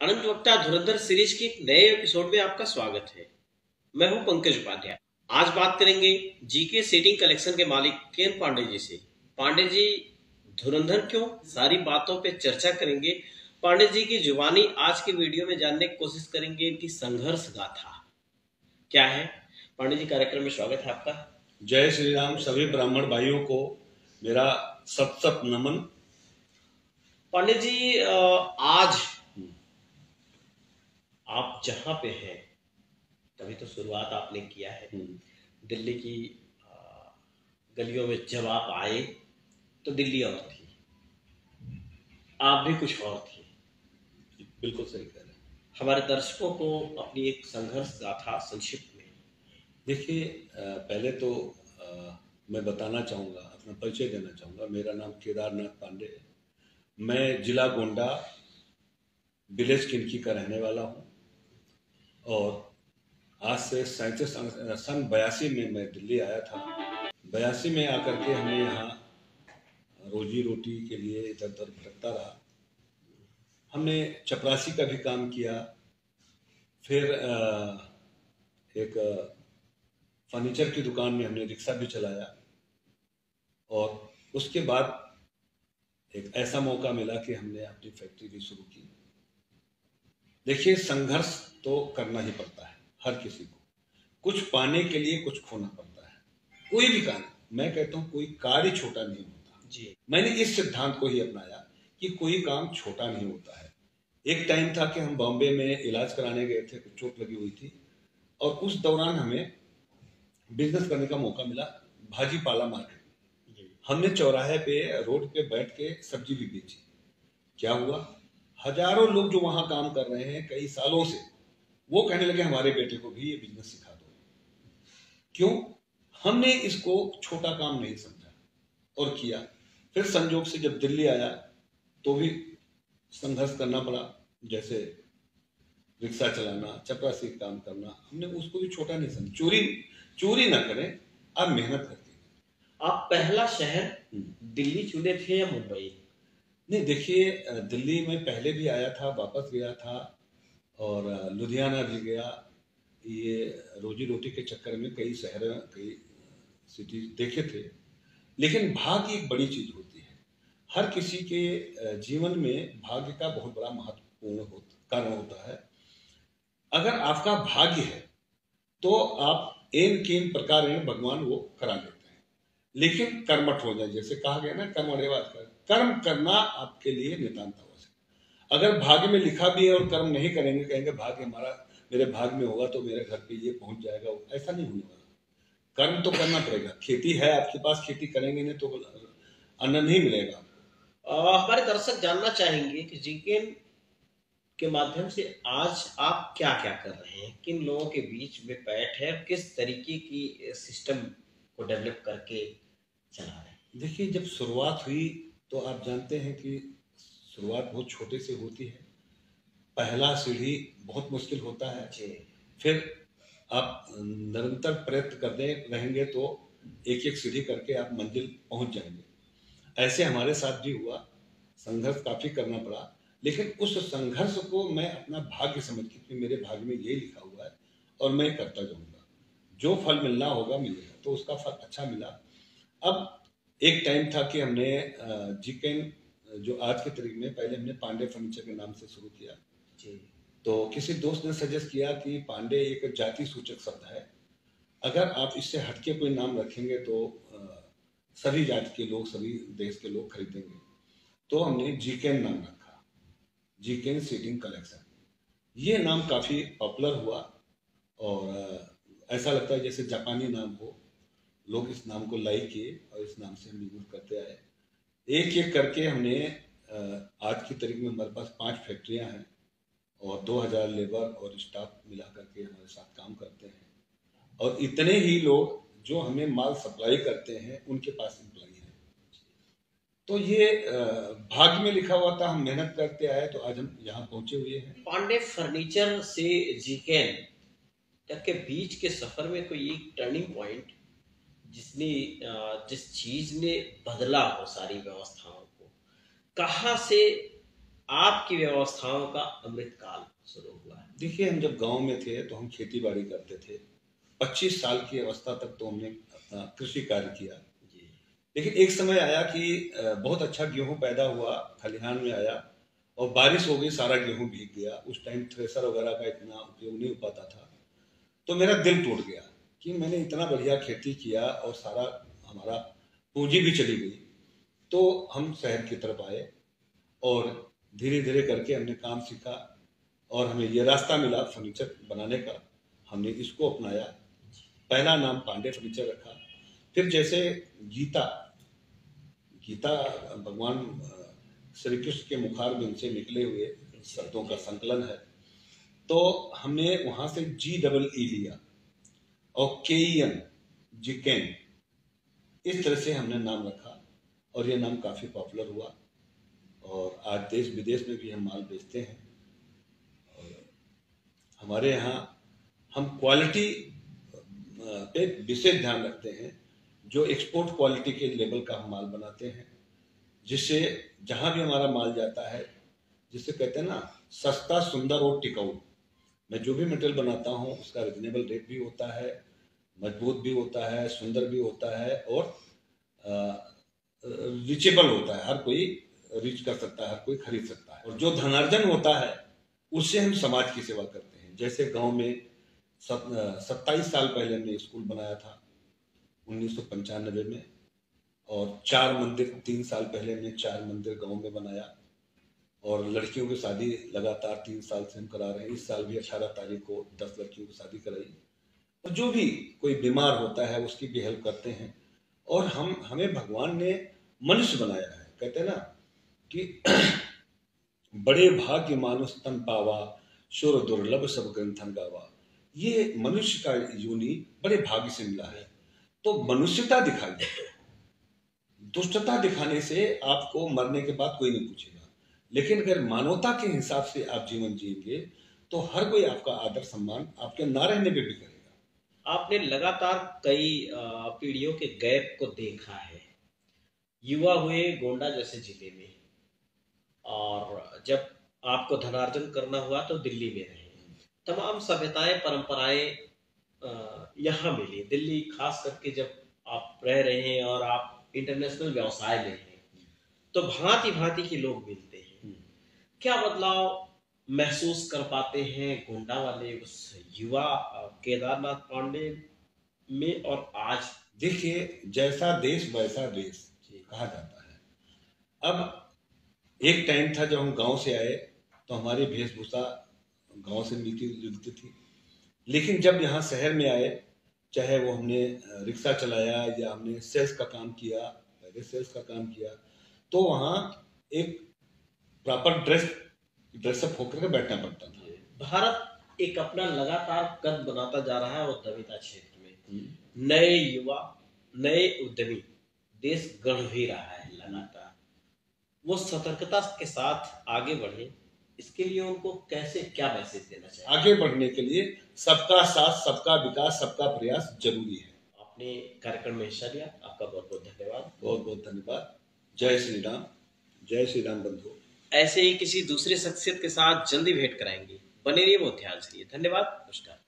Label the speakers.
Speaker 1: अनंत वक्ता धुरंधर सीरीज के एक नए एपिसोड में आपका स्वागत है। मैं हूं पंकज उपाध्याय। आज बात करेंगे जीके सेटिंग कलेक्शन के मालिक केन पांडे जी से। पांडे जी धुरंधर क्यों, सारी बातों पे चर्चा करेंगे। पांडे जी की जुबानी आज के वीडियो में जानने की कोशिश करेंगे। इनकी संघर्ष गाथा क्या है। पांडे जी, कार्यक्रम में स्वागत है आपका।
Speaker 2: जय श्री राम। सभी ब्राह्मण भाइयों को मेरा सत सत नमन।
Speaker 1: पांडे जी, आज आप जहां पे हैं, तभी तो शुरुआत आपने किया है। दिल्ली की गलियों में जब आप आए तो दिल्ली और थी, आप भी कुछ और थे।
Speaker 2: बिल्कुल सही कह रहे हैं।
Speaker 1: हमारे दर्शकों को अपनी एक संघर्ष गाथा संक्षिप्त में।
Speaker 2: देखिए, पहले तो मैं बताना चाहूँगा, अपना परिचय देना चाहूँगा। मेरा नाम केदारनाथ पांडे है। मैं जिला गोंडा विलेज किनकी का रहने वाला हूँ और आज से 82 में मैं दिल्ली आया था। 82 में आकर के हमने यहाँ रोजी रोटी के लिए इधर उधर भटकता रहा। हमने चपरासी का भी काम किया, फिर एक फर्नीचर की दुकान में हमने रिक्शा भी चलाया और उसके बाद एक ऐसा मौका मिला कि हमने अपनी फैक्ट्री भी शुरू की। देखिए, संघर्ष तो करना ही पड़ता है हर किसी को। कुछ पाने के लिए कुछ खोना पड़ता है। कोई भी कार्य, मैं कहता हूँ कोई कार्य छोटा नहीं होता
Speaker 1: जी।
Speaker 2: मैंने इस सिद्धांत को ही अपनाया कि कोई काम छोटा नहीं होता है। एक टाइम था कि हम बॉम्बे में इलाज कराने गए थे, कुछ चोट लगी हुई थी और उस दौरान हमें बिजनेस करने का मौका मिला भाजी पाला मार्केट में। हमने चौराहे पे रोड पे बैठ के सब्जी भी बेची। क्या हुआ, हजारों लोग जो वहां काम कर रहे हैं कई सालों से, वो कहने लगे हमारे बेटे को भी ये बिजनेस सिखा दो। क्यों? हमने इसको छोटा काम नहीं समझा और किया। फिर संजोग से जब दिल्ली आया तो भी संघर्ष करना पड़ा। जैसे रिक्शा चलाना, चपरासी काम करना, हमने उसको भी छोटा नहीं समझा। चोरी ना करें, आप मेहनत करके।
Speaker 1: आप पहला शहर दिल्ली चुने थे या मुंबई?
Speaker 2: नहीं, देखिए, दिल्ली में पहले भी आया था, वापस गया था और लुधियाना भी गया। ये रोजी रोटी के चक्कर में कई शहर, कई सिटी देखे थे। लेकिन भाग्य एक बड़ी चीज होती है। हर किसी के जीवन में भाग्य का बहुत बड़ा महत्वपूर्ण कारण होता है। अगर आपका भाग्य है तो आप एन केन प्रकार भगवान वो करा देते हैं। लेकिन कर्मठ हो जाए, जैसे कहा गया ना, कर्मण्यवाद कर, कर्म करना आपके लिए नितांत आवश्यक। अगर भाग्य में लिखा भी है और कर्म नहीं करेंगे, कहेंगे भाग्य हमारा, मेरे भाग्य में होगा तो मेरे घर पे ये पहुंच जाएगा, ऐसा नहीं होने वाला। कर्म तो करना पड़ेगा। खेती है आपके पास, खेती करेंगे नहीं तो अन्न नहीं मिलेगा।
Speaker 1: हमारे दर्शक जानना चाहेंगे कि जीके के माध्यम से आज आप क्या क्या कर रहे हैं, किन लोगों के बीच में बैठ है, किस तरीके की सिस्टम को डेवलप करके चला रहे हैं।
Speaker 2: देखिए, जब शुरुआत हुई तो आप जानते हैं कि शुरुआत बहुत छोटे से होती है। पहला सीढ़ी बहुत मुश्किल होता है। फिर आप निरंतर प्रयत्न करते रहेंगे तो एक एक सीढ़ी करके आप मंजिल पहुंच जाएंगे। ऐसे हमारे साथ भी हुआ। संघर्ष काफी करना पड़ा, लेकिन उस संघर्ष को मैं अपना भाग्य समझ के कि मेरे भाग्य में ये लिखा हुआ है और मैं करता जाऊंगा, जो फल मिलना होगा मिलेगा। तो उसका फल अच्छा मिला। अब एक टाइम था कि हमने जीकेन, जो आज के तारीख में, पहले हमने पांडे फर्नीचर के नाम से शुरू किया। तो किसी दोस्त ने सजेस्ट किया कि पांडे एक जाति सूचक शब्द है, अगर आप इससे हटके कोई नाम रखेंगे तो सभी जाति के लोग, सभी देश के लोग खरीदेंगे। तो हमने जीकेन नाम रखा, जीकेन सेटिंग कलेक्शन। ये नाम काफी पॉपुलर हुआ और ऐसा लगता है जैसे जापानी नाम हो। लोग इस नाम को लाइक किए और इस नाम से हम यूज करते आए। एक एक करके हमने आज की तारीख में हमारे पास 5 फैक्ट्रियां हैं और 2000 लेबर और स्टाफ मिला करके हमारे साथ काम करते हैं। और इतने ही लोग जो हमें माल सप्लाई करते हैं, उनके पास एम्प्लॉई है। तो ये भाग्य में लिखा हुआ था, हम मेहनत करते आए तो आज हम यहाँ पहुंचे हुए हैं।
Speaker 1: पांडे फर्नीचर से जीकेन तक के बीच के सफर में कोई एक टर्निंग पॉइंट जिसने, जिस चीज ने बदला हो सारी व्यवस्थाओं को, कहाँ से आपकी व्यवस्थाओं का अमृत काल शुरू हुआ है।
Speaker 2: देखिए, हम जब गांव में थे तो हम खेती बाड़ी करते थे। 25 साल की अवस्था तक तो हमने अपना कृषि कार्य किया। लेकिन एक समय आया कि बहुत अच्छा गेहूं पैदा हुआ, खलिहान में आया और बारिश हो गई, सारा गेहूं भीग गया। उस टाइम थ्रेसर वगैरह का इतना उपयोग नहीं हो पाता था। तो मेरा दिल टूट गया कि मैंने इतना बढ़िया खेती किया और सारा हमारा पूंजी भी चली गई। तो हम शहर की तरफ आए और धीरे धीरे करके हमने काम सीखा और हमें ये रास्ता मिला फर्नीचर बनाने का। हमने इसको अपनाया। पहला नाम पांडे फर्नीचर रखा। फिर जैसे गीता भगवान श्री कृष्ण के मुखारबिंद से निकले हुए शब्दों का संकलन है। तो हमने वहां से GEE लिया और KEN जिकेन, इस तरह से हमने नाम रखा और ये नाम काफी पॉपुलर हुआ और आज देश विदेश में भी हम माल बेचते हैं। और हमारे यहाँ हम क्वालिटी पे विशेष ध्यान रखते हैं। जो एक्सपोर्ट क्वालिटी के लेवल का हम माल बनाते हैं, जिससे जहां भी हमारा माल जाता है, जिससे कहते हैं ना सस्ता, सुंदर और टिकाऊ। मैं जो भी मटेरियल बनाता हूँ उसका रिजनेबल रेट भी होता है, मजबूत भी होता है, सुंदर भी होता है और रीचेबल होता है। हर कोई रीच कर सकता है, हर कोई खरीद सकता है। और जो धनार्जन होता है उससे हम समाज की सेवा करते हैं। जैसे गांव में 27 साल पहले हमने स्कूल बनाया था 1995 में, और 4 मंदिर 3 साल पहले हमने 4 मंदिर गांव में बनाया। और लड़कियों की शादी लगातार 3 साल से हम करा रहे हैं। इस साल भी 18 तारीख को 10 लड़कियों की शादी कराई। और जो भी कोई बीमार होता है उसकी भी हेल्प करते हैं। और हमें भगवान ने मनुष्य बनाया है। कहते हैं ना कि बड़े भाग्य मानुष तन पावा, शुर दुर्लभ सब ग्रंथन गावा। ये मनुष्य का योनि बड़े भाग्य से मिला है। तो मनुष्यता दिखाइए। दुष्टता दिखाने से आपको मरने के बाद कोई नहीं पूछेगा, लेकिन अगर मानवता के हिसाब से आप जीवन जिएंगे तो हर कोई आपका आदर सम्मान आपके ना रहने पे भी करेगा।
Speaker 1: आपने लगातार कई पीढ़ियों के गैप को देखा है। युवा हुए गोंडा जैसे जिले में, और जब आपको धनार्जन करना हुआ तो दिल्ली में रहे। तमाम सभ्यताएं, परंपराएं यहाँ मिली। दिल्ली खास करके जब आप रह रहे हैं और आप इंटरनेशनल व्यवसाय में हैं, तो भांति भांति के लोग मिलते हैं। क्या बदलाव महसूस कर पाते हैं गोंडा वाले उस युवा केदारनाथ पांडे में और आज?
Speaker 2: देखिए, जैसा देश वैसा देश कहा जाता है। अब एक टाइम था जब हम गांव से आए तो हमारी वेशभूषा गांव से मिलती जुलती थी। लेकिन जब यहाँ शहर में आए, चाहे वो हमने रिक्शा चलाया या हमने सेल्स का काम किया, पहले सेल्स का काम किया, तो वहाँ एक प्रॉपर ड्रेसअप होकर के बैठना पड़ता था।
Speaker 1: भारत एक अपना लगातार कद बनाता जा रहा है उद्यमिता क्षेत्र में। नए युवा, नए उद्यमी देश गढ़ भी रहा है लगातार। वो सतर्कता के साथ आगे बढ़े, इसके लिए उनको कैसे, क्या मैसेज देना चाहिए?
Speaker 2: आगे बढ़ने के लिए सबका साथ, सबका विकास, सबका प्रयास जरूरी है।
Speaker 1: आपने कार्यक्रम में हिस्सा लिया, आपका बहुत बहुत धन्यवाद।
Speaker 2: बहुत बहुत धन्यवाद। जय श्री राम। जय श्री राम बंधु।
Speaker 1: ऐसे ही किसी दूसरे शख्सियत के साथ जल्दी भेंट कराएंगे। बने रहिए मोतिहारी से। धन्यवाद, नमस्कार।